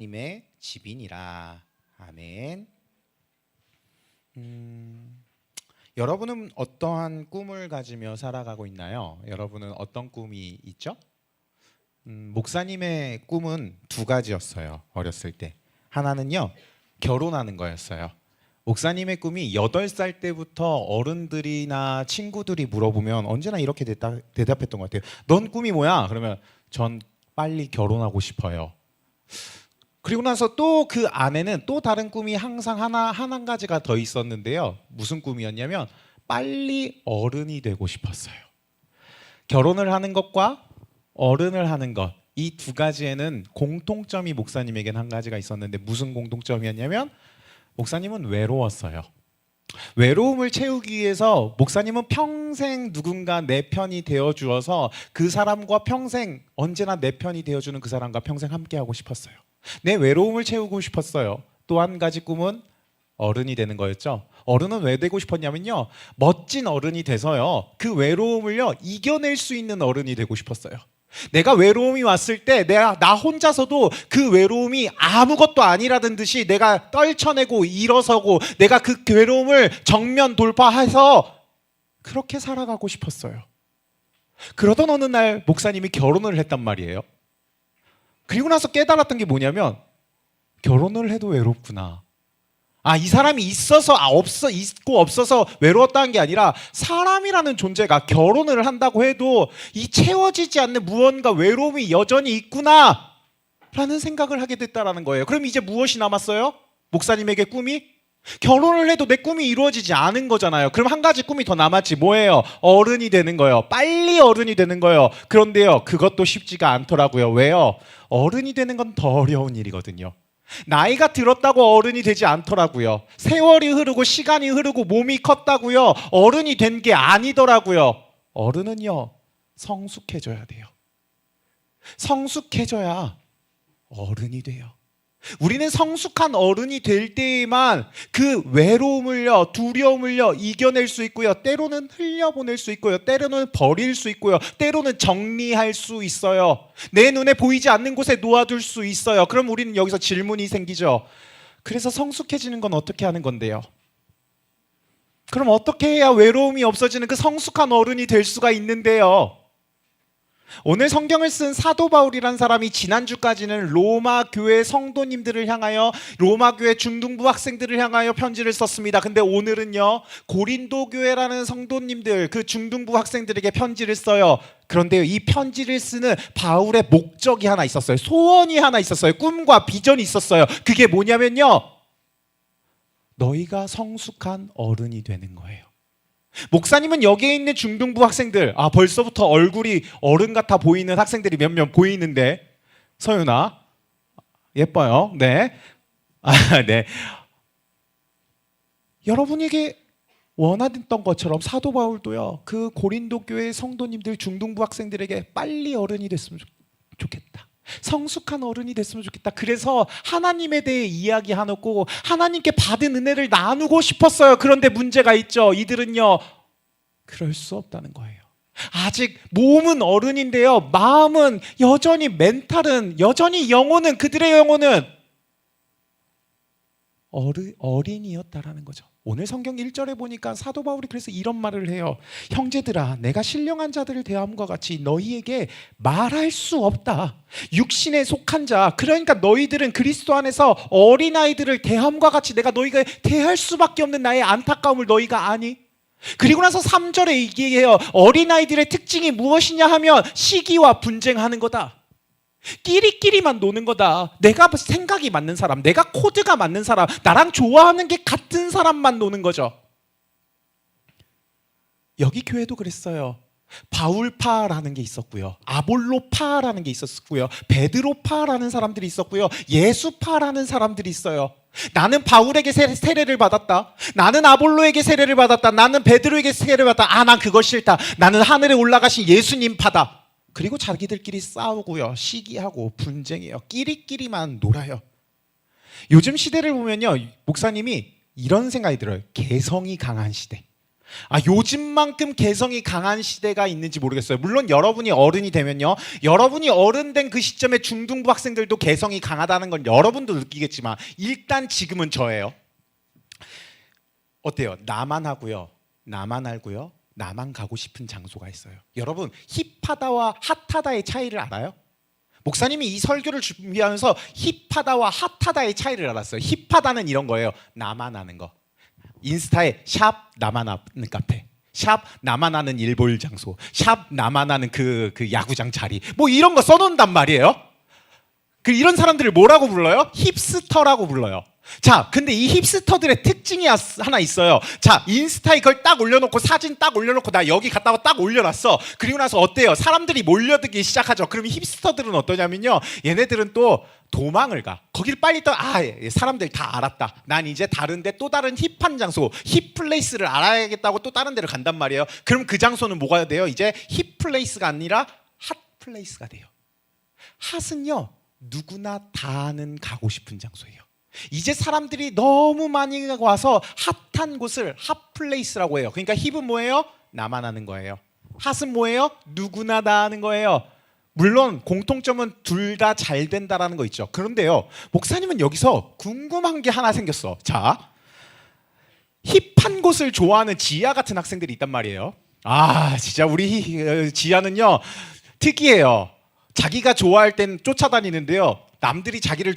님의 집이니라. 아멘. 여러분은 어떠한 꿈을 가지며 살아가고 있나요? 여러분은 어떤 꿈이 있죠? 목사님의 꿈은 두 가지였어요. 어렸을 때. 하나는요, 결혼하는 거였어요. 목사님의 꿈이 8살 때부터 어른들이나 친구들이 물어보면 언제나 이렇게 대답했던 것 같아요. 넌 꿈이 뭐야? 그러면 전 빨리 결혼하고 싶어요. 그리고 나서 또 그 안에는 또 다른 꿈이 항상 한 가지가 더 있었는데요. 무슨 꿈이었냐면 빨리 어른이 되고 싶었어요. 결혼을 하는 것과 어른을 하는 것, 이 두 가지에는 공통점이 목사님에겐 한 가지가 있었는데 무슨 공통점이었냐면 목사님은 외로웠어요. 외로움을 채우기 위해서 목사님은 평생 누군가 내 편이 되어 주어서 그 사람과 평생 언제나 내 편이 되어 주는 그 사람과 평생 함께 하고 싶었어요. 내 외로움을 채우고 싶었어요. 또 한 가지 꿈은 어른이 되는 거였죠. 어른은 왜 되고 싶었냐면요, 멋진 어른이 돼서요, 그 외로움을요 이겨낼 수 있는 어른이 되고 싶었어요. 내가 외로움이 왔을 때 나 혼자서도 그 외로움이 아무것도 아니라는 듯이 내가 떨쳐내고 일어서고 내가 그 외로움을 정면 돌파해서 그렇게 살아가고 싶었어요. 그러던 어느 날 목사님이 결혼을 했단 말이에요. 그리고 나서 깨달았던 게 뭐냐면 결혼을 해도 외롭구나. 이 사람이 있어서 있고 없어서 외로웠다는 게 아니라 사람이라는 존재가 결혼을 한다고 해도 이 채워지지 않는 무언가 외로움이 여전히 있구나 라는 생각을 하게 됐다라는 거예요. 그럼 이제 무엇이 남았어요? 목사님에게 꿈이? 결혼을 해도 내 꿈이 이루어지지 않은 거잖아요. 그럼 한 가지 꿈이 더 남았지. 뭐예요? 어른이 되는 거예요. 빨리 어른이 되는 거예요. 그런데요, 그것도 쉽지가 않더라고요. 왜요? 어른이 되는 건 더 어려운 일이거든요. 나이가 들었다고 어른이 되지 않더라고요. 세월이 흐르고 시간이 흐르고 몸이 컸다고요 어른이 된 게 아니더라고요. 어른은요, 성숙해져야 돼요. 성숙해져야 어른이 돼요. 우리는 성숙한 어른이 될 때에만 그 외로움을요, 두려움을요 이겨낼 수 있고요, 때로는 흘려보낼 수 있고요, 때로는 버릴 수 있고요, 때로는 정리할 수 있어요. 내 눈에 보이지 않는 곳에 놓아둘 수 있어요. 그럼 우리는 여기서 질문이 생기죠. 그래서 성숙해지는 건 어떻게 하는 건데요? 그럼 어떻게 해야 외로움이 없어지는 그 성숙한 어른이 될 수가 있는데요? 오늘 성경을 쓴 사도 바울이라는 사람이 지난주까지는 로마 교회 성도님들을 향하여, 로마 교회 중등부 학생들을 향하여 편지를 썼습니다. 근데 오늘은요, 고린도 교회라는 성도님들, 그 중등부 학생들에게 편지를 써요. 그런데요, 이 편지를 쓰는 바울의 목적이 하나 있었어요. 소원이 하나 있었어요. 꿈과 비전이 있었어요. 그게 뭐냐면요, 너희가 성숙한 어른이 되는 거예요. 목사님은 여기에 있는 중등부 학생들, 벌써부터 얼굴이 어른 같아 보이는 학생들이 몇몇 보이는데, 서윤아 예뻐요. 네. 네. 여러분에게 원하던 것처럼 사도 바울도요, 그 고린도 교회 성도님들 중등부 학생들에게 빨리 어른이 됐으면 좋겠다. 성숙한 어른이 됐으면 좋겠다. 그래서 하나님에 대해 이야기해놓고 하나님께 받은 은혜를 나누고 싶었어요. 그런데 문제가 있죠. 이들은요, 그럴 수 없다는 거예요. 아직 몸은 어른인데요, 마음은 여전히, 멘탈은 여전히, 영혼은, 그들의 영혼은 어린이였다라는 거죠. 오늘 성경 1절에 보니까 사도 바울이 그래서 이런 말을 해요. 형제들아, 내가 신령한 자들을 대함과 같이 너희에게 말할 수 없다. 육신에 속한 자, 그러니까 너희들은 그리스도 안에서 어린아이들을 대함과 같이 내가 너희가 대할 수밖에 없는 나의 안타까움을 너희가 아니? 그리고 나서 3절에 얘기해요. 어린아이들의 특징이 무엇이냐 하면 시기와 분쟁하는 거다. 끼리끼리만 노는 거다. 내가 생각이 맞는 사람, 내가 코드가 맞는 사람, 나랑 좋아하는 게 같은 사람만 노는 거죠. 여기 교회도 그랬어요. 바울파라는 게 있었고요, 아볼로파라는 게 있었고요, 베드로파라는 사람들이 있었고요, 예수파라는 사람들이 있어요. 나는 바울에게 세례를 받았다. 나는 아볼로에게 세례를 받았다. 나는 베드로에게 세례를 받았다. 난 그거 싫다. 나는 하늘에 올라가신 예수님 파다. 그리고 자기들끼리 싸우고요, 시기하고 분쟁해요. 끼리끼리만 놀아요. 요즘 시대를 보면요, 목사님이 이런 생각이 들어요. 개성이 강한 시대. 요즘만큼 개성이 강한 시대가 있는지 모르겠어요. 물론 여러분이 어른이 되면요, 여러분이 어른 된 그 시점에 중등부 학생들도 개성이 강하다는 건 여러분도 느끼겠지만 일단 지금은 저예요. 어때요? 나만 하고요, 나만 알고요, 나만 가고 싶은 장소가 있어요. 여러분, 힙하다와 핫하다의 차이를 알아요? 목사님이 이 설교를 준비하면서 힙하다와 핫하다의 차이를 알았어요. 힙하다는 이런 거예요. 나만 아는 거. 인스타에 샵 나만 아는 카페, 샵 나만 아는 일볼 장소, 샵 나만 아는 그 야구장 자리, 뭐 이런 거 써놓는단 말이에요. 이런 사람들을 뭐라고 불러요? 힙스터라고 불러요. 자, 근데 이 힙스터들의 특징이 하나 있어요. 자, 인스타에 그걸 딱 올려놓고, 사진 딱 올려놓고, 나 여기 갔다 와 딱 올려놨어. 그리고 나서 어때요? 사람들이 몰려들기 시작하죠. 그럼 힙스터들은 어떠냐면요, 얘네들은 또 도망을 가. 거기를 빨리 사람들 다 알았다. 난 이제 다른데 또 다른 힙한 장소, 힙플레이스를 알아야겠다고 또 다른 데를 간단 말이에요. 그럼 그 장소는 뭐가 돼요? 이제 힙플레이스가 아니라 핫플레이스가 돼요. 핫은요, 누구나 다는 가고 싶은 장소예요. 이제 사람들이 너무 많이 와서 핫한 곳을 핫플레이스라고 해요. 그러니까 힙은 뭐예요? 나만 아는 거예요. 핫은 뭐예요? 누구나 다 아는 거예요. 물론 공통점은 둘 다 잘 된다라는 거 있죠. 그런데요, 목사님은 여기서 궁금한 게 하나 생겼어. 자, 힙한 곳을 좋아하는 지아 같은 학생들이 있단 말이에요. 진짜 우리 지아는요, 특이해요. 자기가 좋아할 땐 쫓아다니는데요, 남들이 자기가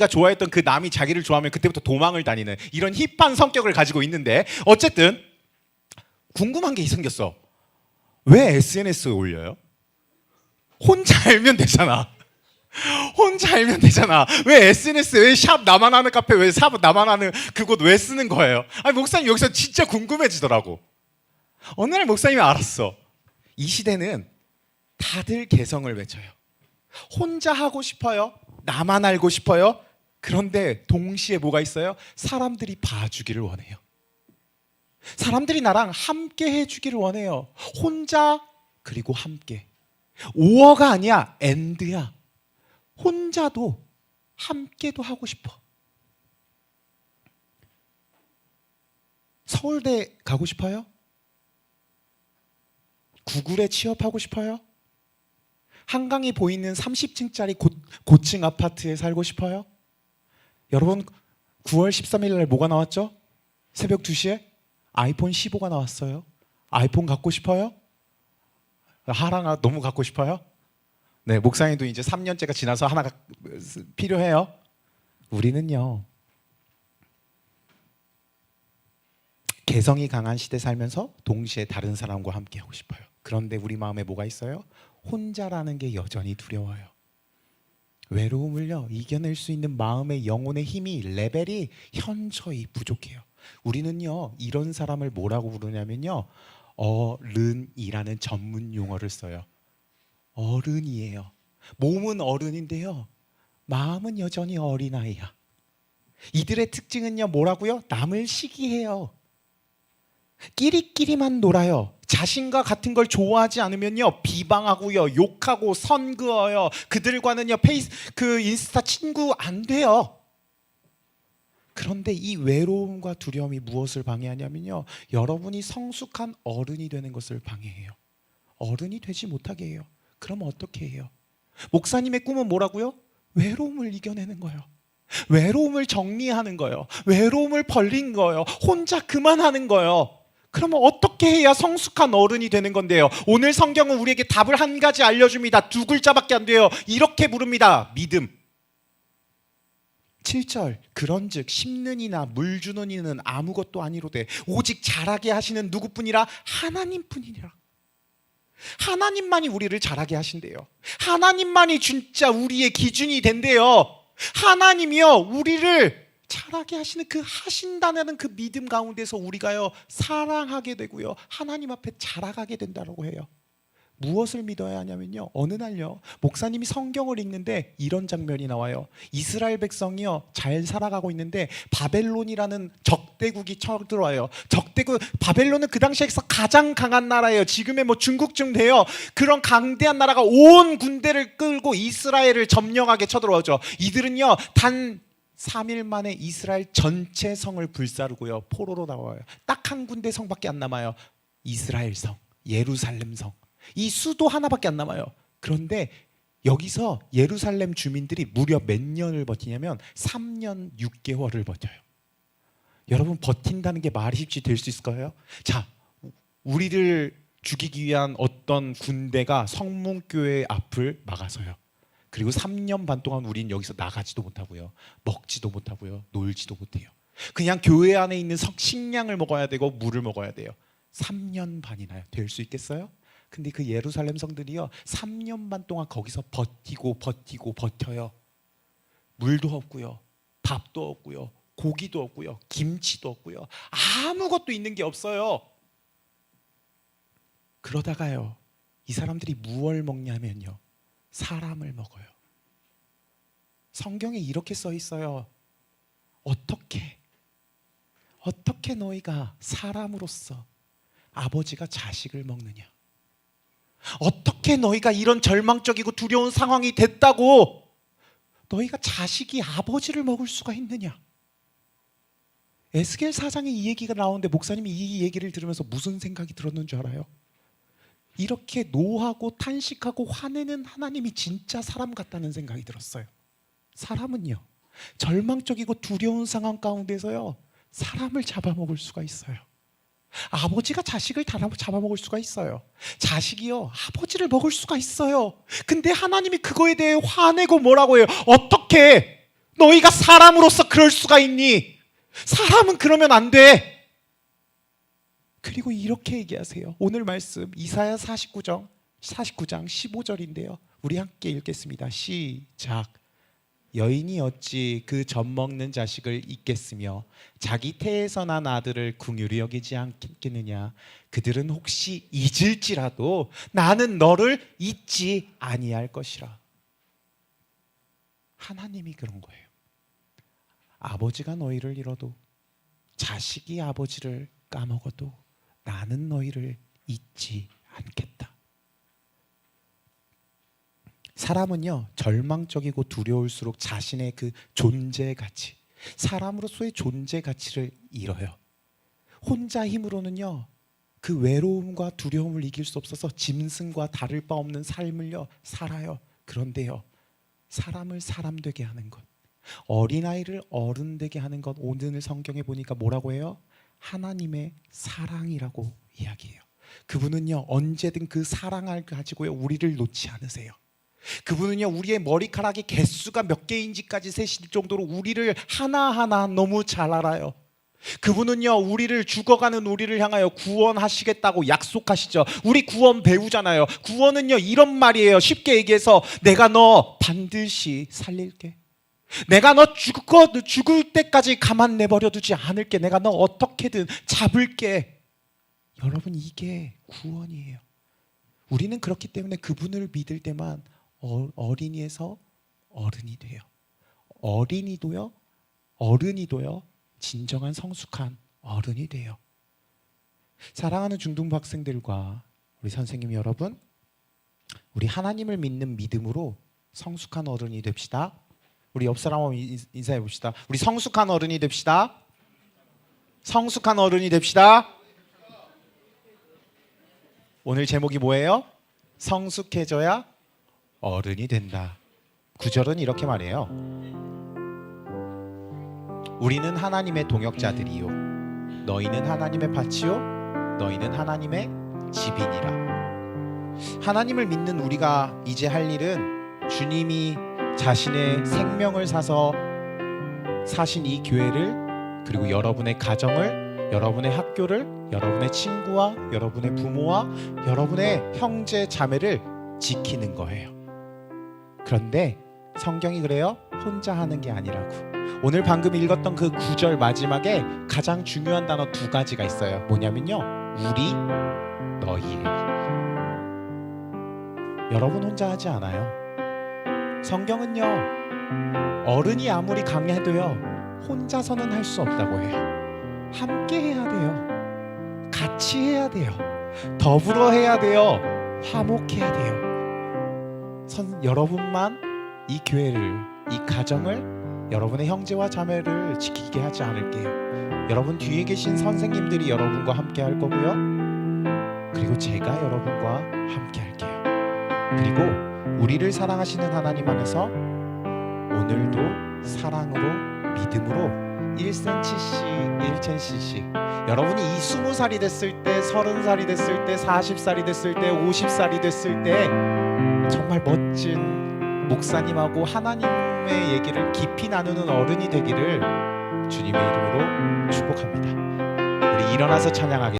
좋아했던 그 남이 자기를 좋아하면 그때부터 도망을 다니는 이런 힙한 성격을 가지고 있는데, 어쨌든 궁금한 게 생겼어. 왜 SNS에 올려요? 혼자 알면 되잖아. 혼자 알면 되잖아. 왜 SNS, 왜 샵 나만 아는 카페, 왜 샵 나만 아는 그곳 왜 쓰는 거예요? 목사님 여기서 진짜 궁금해지더라고. 어느 날 목사님이 알았어. 이 시대는 다들 개성을 외쳐요. 혼자 하고 싶어요. 나만 알고 싶어요. 그런데 동시에 뭐가 있어요? 사람들이 봐주기를 원해요. 사람들이 나랑 함께 해주기를 원해요. 혼자 그리고 함께. 오어가 아니야, 엔드야. 혼자도 함께도 하고 싶어. 서울대 가고 싶어요? 구글에 취업하고 싶어요? 한강이 보이는 30층짜리 고층 아파트에 살고 싶어요? 여러분, 9월 13일 날 뭐가 나왔죠? 새벽 2시에 아이폰 15가 나왔어요. 아이폰 갖고 싶어요? 하나 너무 갖고 싶어요? 네, 목사님도 이제 3년째가 지나서 하나가 필요해요. 우리는요, 개성이 강한 시대 살면서 동시에 다른 사람과 함께 하고 싶어요. 그런데 우리 마음에 뭐가 있어요? 혼자라는 게 여전히 두려워요. 외로움을요, 이겨낼 수 있는 마음의 영혼의 힘이, 레벨이 현저히 부족해요. 우리는요, 이런 사람을 뭐라고 부르냐면요, 어른이라는 전문 용어를 써요. 어른이에요. 몸은 어른인데요, 마음은 여전히 어린아이야. 이들의 특징은요, 뭐라고요? 남을 시기해요. 끼리끼리만 놀아요. 자신과 같은 걸 좋아하지 않으면요, 비방하고요, 욕하고 선 그어요. 그들과는요, 인스타 친구 안 돼요. 그런데 이 외로움과 두려움이 무엇을 방해하냐면요, 여러분이 성숙한 어른이 되는 것을 방해해요. 어른이 되지 못하게 해요. 그럼 어떻게 해요? 목사님의 꿈은 뭐라고요? 외로움을 이겨내는 거예요. 외로움을 정리하는 거예요. 외로움을 벌린 거예요. 혼자 그만하는 거예요. 그러면 어떻게 해야 성숙한 어른이 되는 건데요? 오늘 성경은 우리에게 답을 한 가지 알려줍니다. 2글자밖에 안 돼요. 이렇게 부릅니다. 믿음. 7절, 그런즉 심는 이나 물 주는 이는 아무것도 아니로되 오직 자라게 하시는 누구뿐이라? 하나님뿐이니라. 하나님만이 우리를 자라게 하신대요. 하나님만이 진짜 우리의 기준이 된대요. 하나님이요, 우리를 자라게 하시는 그 하신다는 그 믿음 가운데서 우리가요, 사랑하게 되고요, 하나님 앞에 자라가게 된다고 해요. 무엇을 믿어야 하냐면요, 어느 날요, 목사님이 성경을 읽는데 이런 장면이 나와요. 이스라엘 백성이요, 잘 살아가고 있는데 바벨론이라는 적대국이 쳐들어와요. 바벨론은 그 당시에서 가장 강한 나라예요. 지금의 중국쯤 돼요. 그런 강대한 나라가 온 군대를 끌고 이스라엘을 점령하게 쳐들어오죠. 이들은요, 단 3일 만에 이스라엘 전체 성을 불사르고요. 포로로 나와요. 딱 한 군데 성밖에 안 남아요. 이스라엘 성, 예루살렘 성. 이 수도 하나밖에 안 남아요. 그런데 여기서 예루살렘 주민들이 무려 몇 년을 버티냐면 3년 6개월을 버텨요. 여러분, 버틴다는 게 말이 쉽지 될 수 있을까요? 자, 우리를 죽이기 위한 어떤 군대가 성문교회 앞을 막아서요. 그리고 3년 반 동안 우린 여기서 나가지도 못하고요, 먹지도 못하고요, 놀지도 못해요. 그냥 교회 안에 있는 식량을 먹어야 되고 물을 먹어야 돼요. 3년 반이나 될 수 있겠어요? 근데 그 예루살렘 성들이요, 3년 반 동안 거기서 버텨요. 물도 없고요, 밥도 없고요, 고기도 없고요, 김치도 없고요, 아무것도 있는 게 없어요. 그러다가요, 이 사람들이 무엇을 먹냐면요, 사람을 먹어요. 성경에 이렇게 써 있어요. 어떻게 너희가 사람으로서 아버지가 자식을 먹느냐? 어떻게 너희가 이런 절망적이고 두려운 상황이 됐다고 너희가 자식이 아버지를 먹을 수가 있느냐? 에스겔 4장에 이 얘기가 나오는데 목사님이 이 얘기를 들으면서 무슨 생각이 들었는 줄 알아요? 이렇게 노하고 탄식하고 화내는 하나님이 진짜 사람 같다는 생각이 들었어요. 사람은요, 절망적이고 두려운 상황 가운데서요, 사람을 잡아먹을 수가 있어요. 아버지가 자식을 잡아먹을 수가 있어요. 자식이요, 아버지를 먹을 수가 있어요. 근데 하나님이 그거에 대해 화내고 뭐라고 해요? 어떻게 너희가 사람으로서 그럴 수가 있니? 사람은 그러면 안 돼. 그리고 이렇게 얘기하세요. 오늘 말씀 이사야 49장 15절인데요. 우리 함께 읽겠습니다. 시작. 여인이 어찌 그 젖 먹는 자식을 잊겠으며 자기 태에서 난 아들을 긍휼히 여기지 않겠느냐? 그들은 혹시 잊을지라도 나는 너를 잊지 아니할 것이라. 하나님이 그런 거예요. 아버지가 너희를 잃어도, 자식이 아버지를 까먹어도 나는 너희를 잊지 않겠다. 사람은요, 절망적이고 두려울수록 자신의 그 존재 가치, 사람으로서의 존재 가치를 잃어요. 혼자 힘으로는요, 그 외로움과 두려움을 이길 수 없어서 짐승과 다를 바 없는 삶을요 살아요. 그런데요, 사람을 사람 되게 하는 것, 어린아이를 어른 되게 하는 것, 오늘 성경에 보니까 뭐라고 해요? 하나님의 사랑이라고 이야기해요. 그분은요, 언제든 그 사랑을 가지고요 우리를 놓지 않으세요. 그분은요, 우리의 머리카락의 개수가 몇 개인지까지 세실 정도로 우리를 하나하나 너무 잘 알아요. 그분은요, 우리를 죽어가는 우리를 향하여 구원하시겠다고 약속하시죠. 우리 구원 배우잖아요. 구원은요, 이런 말이에요. 쉽게 얘기해서 내가 너 반드시 살릴게. 내가 너 죽을 때까지 가만 내버려 두지 않을게. 내가 너 어떻게든 잡을게. 여러분, 이게 구원이에요. 우리는 그렇기 때문에 그분을 믿을 때만 어린이에서 어른이 돼요. 어른이도요 진정한 성숙한 어른이 돼요. 사랑하는 중등부 학생들과 우리 선생님 여러분, 우리 하나님을 믿는 믿음으로 성숙한 어른이 됩시다. 우리 옆 사람 한번 인사해 봅시다. 우리 성숙한 어른이 됩시다. 성숙한 어른이 됩시다. 오늘 제목이 뭐예요? 성숙해져야 어른이 된다. 구절은 이렇게 말해요. 우리는 하나님의 동역자들이요, 너희는 하나님의 밭이요, 너희는 하나님의 집이니라. 하나님을 믿는 우리가 이제 할 일은 주님이 자신의 생명을 사서 사신 이 교회를, 그리고 여러분의 가정을, 여러분의 학교를, 여러분의 친구와 여러분의 부모와 여러분의 형제 자매를 지키는 거예요. 그런데 성경이 그래요. 혼자 하는 게 아니라고. 오늘 방금 읽었던 그 9절 마지막에 가장 중요한 단어 2가지가 있어요. 뭐냐면요, 우리, 너희. 여러분 혼자 하지 않아요. 성경은요, 어른이 아무리 강해도요 혼자서는 할 수 없다고 해요. 함께 해야 돼요. 같이 해야 돼요. 더불어 해야 돼요. 화목해야 돼요. 여러분만 이 교회를 이 가정을 여러분의 형제와 자매를 지키게 하지 않을게요. 여러분 뒤에 계신 선생님들이 여러분과 함께 할 거고요. 그리고 제가 여러분과 함께 할게요. 그리고 우리를 사랑하시는 하나님 안에서 오늘도 사랑으로 믿음으로 1cm씩 1cm씩 여러분이 이 20살이 됐을 때 30살이 됐을 때 40살이 됐을 때 50살이 됐을 때 정말 멋진 목사님하고 하나님의 얘기를 깊이 나누는 어른이 되기를 주님의 이름으로 축복합니다. 우리 일어나서 찬양하겠습니다.